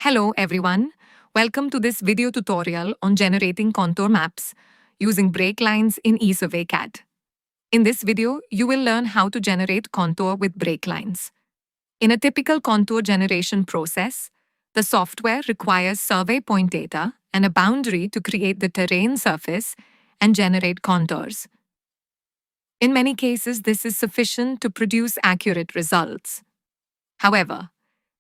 Hello everyone, welcome to this video tutorial on generating contour maps using breaklines in ESurvey CAD. In this video, you will learn how to generate contour with breaklines. In a typical contour generation process, the software requires survey point data and a boundary to create the terrain surface and generate contours. In many cases, this is sufficient to produce accurate results. However,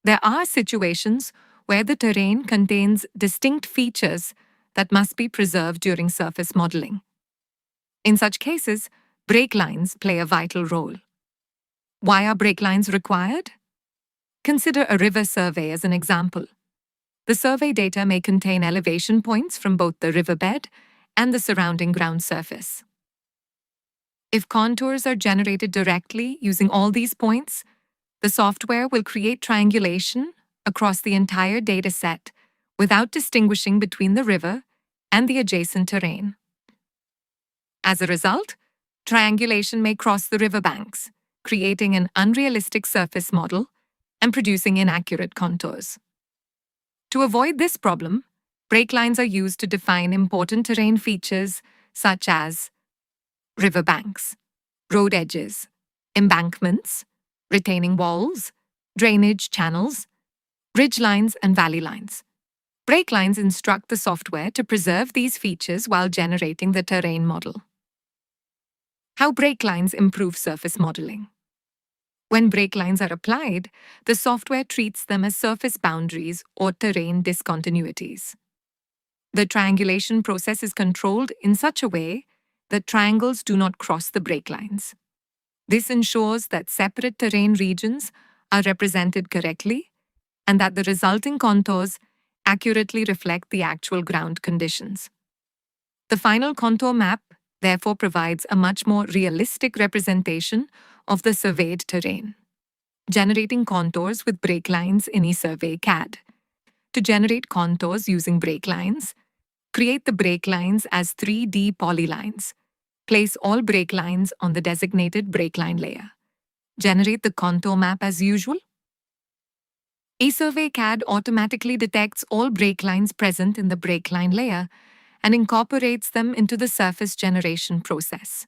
there are situations where the terrain contains distinct features that must be preserved during surface modeling. In such cases, breaklines play a vital role. Why are breaklines required? Consider a river survey as an example. The survey data may contain elevation points from both the riverbed and the surrounding ground surface. If contours are generated directly using all these points, the software will create triangulation across the entire dataset without distinguishing between the river and the adjacent terrain. As a result, triangulation may cross the riverbanks, creating an unrealistic surface model and producing inaccurate contours. To avoid this problem, breaklines are used to define important terrain features such as riverbanks, road edges, embankments, retaining walls, drainage channels, ridge lines, and valley lines. Breaklines instruct the software to preserve these features while generating the terrain model. How breaklines improve surface modeling. When breaklines are applied, the software treats them as surface boundaries or terrain discontinuities. The triangulation process is controlled in such a way that triangles do not cross the breaklines. This ensures that separate terrain regions are represented correctly and that the resulting contours accurately reflect the actual ground conditions. The final contour map therefore provides a much more realistic representation of the surveyed terrain. Generating contours with breaklines in ESurvey CAD. To generate contours using breaklines, create the breaklines as 3D polylines. Place all breaklines on the designated breakline layer. Generate the contour map as usual. ESurvey CAD automatically detects all breaklines present in the breakline layer and incorporates them into the surface generation process.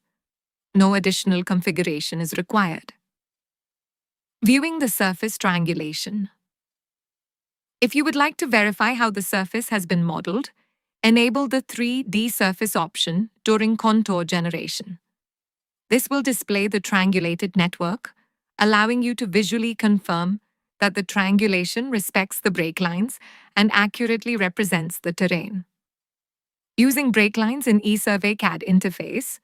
No additional configuration is required. Viewing the surface triangulation. If you would like to verify how the surface has been modeled, enable the 3D surface option during contour generation. This will display the triangulated network, allowing you to visually confirm that the triangulation respects the breaklines and accurately represents the terrain. Using breaklines in ESurvey CAD Interface.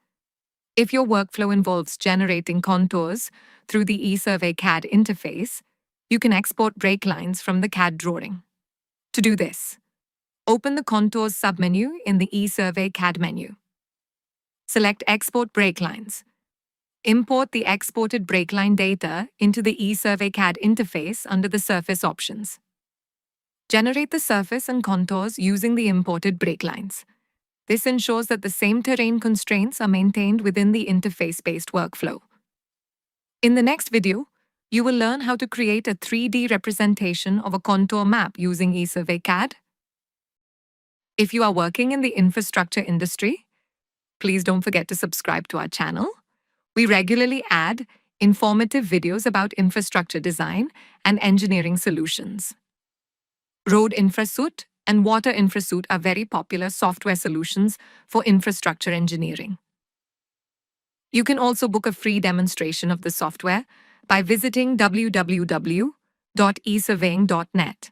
If your workflow involves generating contours through the ESurvey CAD Interface, you can export breaklines from the CAD drawing. To do this, open the Contours submenu in the ESurvey CAD menu. Select Export Breaklines. Import the exported breakline data into the ESurvey CAD interface under the Surface options. Generate the surface and contours using the imported breaklines. This ensures that the same terrain constraints are maintained within the interface-based workflow. In the next video, you will learn how to create a 3D representation of a contour map using ESurvey CAD. If you are working in the infrastructure industry, please don't forget to subscribe to our channel. We regularly add informative videos about infrastructure design and engineering solutions. Road InfraSuite and Water InfraSuite are very popular software solutions for infrastructure engineering. You can also book a free demonstration of the software by visiting www.esurveying.net.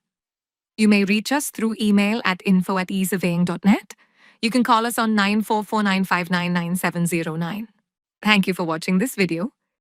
You may reach us through email at info@esurveying.net. You can call us on 9449599709. Thank you for watching this video.